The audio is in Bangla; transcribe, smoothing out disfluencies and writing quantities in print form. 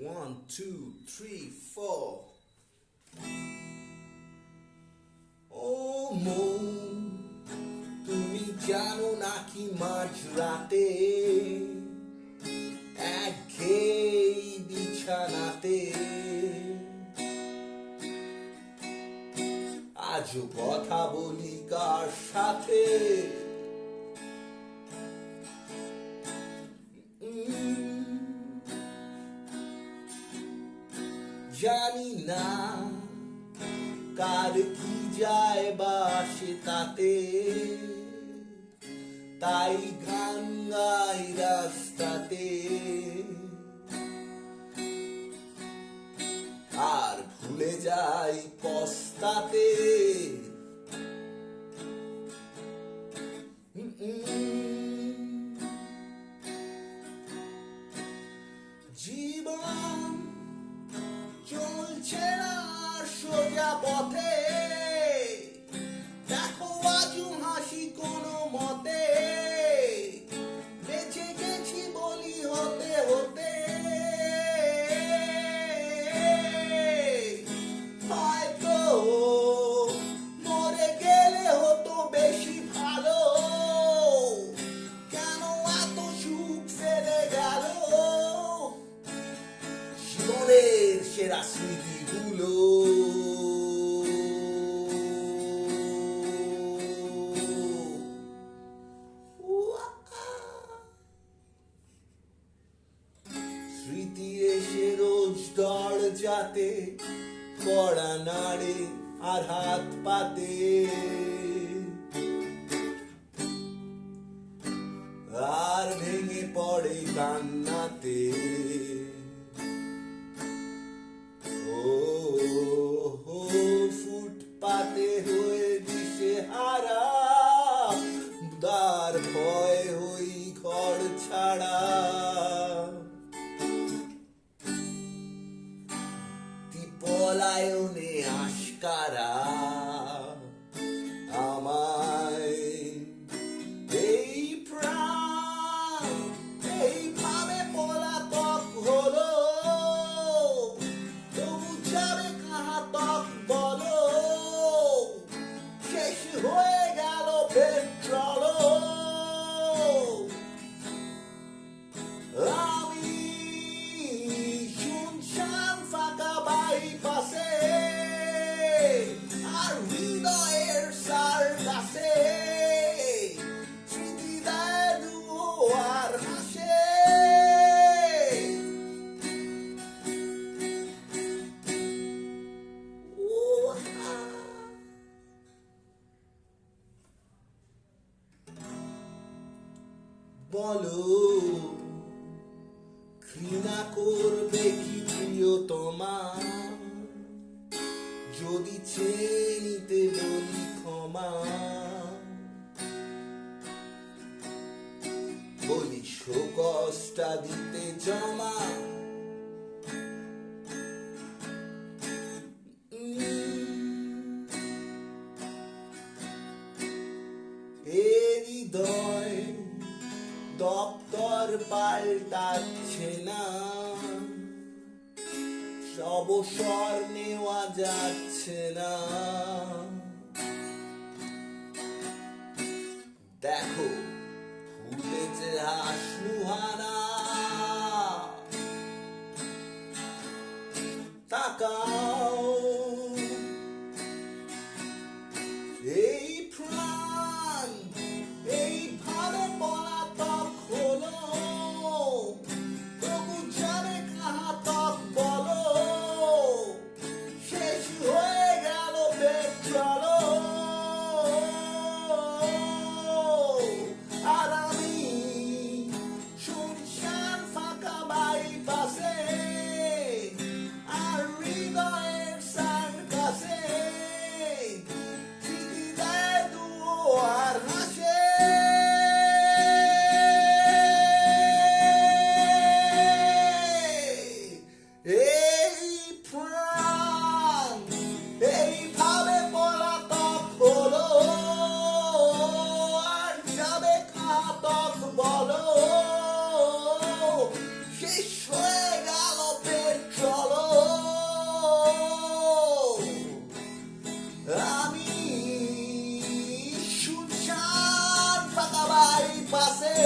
One, two, three, four. ও মন, তুমি জানো নাকি মাঝরাতে একঘেয়েই বিছানাতে আজও কথা বলি কার সাথে? জানি না কার কি যায় বাসে তাতে, তাই গান গাই রাস্তাতে আর ভুলে যাই পস্তাতে। জীবন চলছে না সোজা পথে, দেখো আজও হাসি কোনো মতে, বেঁচে গেছি বলি হতে হতে। হয়তো মরে গেলে হতো বেশি ভালো, কেন এত সুখ ফেলে গেল জীবনের সেরা স্মৃতিগুলো। স্মৃতি এসে রোজ দরজাতে কড়া নাড়ে আর হাত পাতে, আর ভেঙে পড়ে কান্নাতে। ফুটপাতে হয়ে দিশে হারা, দার ভয় হই ঘর ছাড়া। পলায়নে আশকারা আমায় এই প্রাণ এইভাবে পলাতক হলো, তবু যাবে কাহাতক বলো, শেষ হয়ে গেল পেট্রোল। আমি শুনশান ফাঁকা বাইপাসে আর হৃদয়ের সার্কাসে, স্মৃতি দেয় দুয়ার হাসে। বলো ঘৃণা করবে কি প্রিয়তমা, যদি চেয়ে নিতে বলি ক্ষমা? বলি শোকষ্টা দিতে জমা। হৃদয় দপ্তর পাল্টাচ্ছে না, অবসর নেওয়া যাচ্ছে না। দেখো ফুটেছে হাসনুহানা, তাকাও এই প্রাণ এইভাবে পলাতক হলো, তবু জানে কাহাতক বলো, শেষ হয়ে গেল পেট্রোল। আর আমি শুনছি পাশে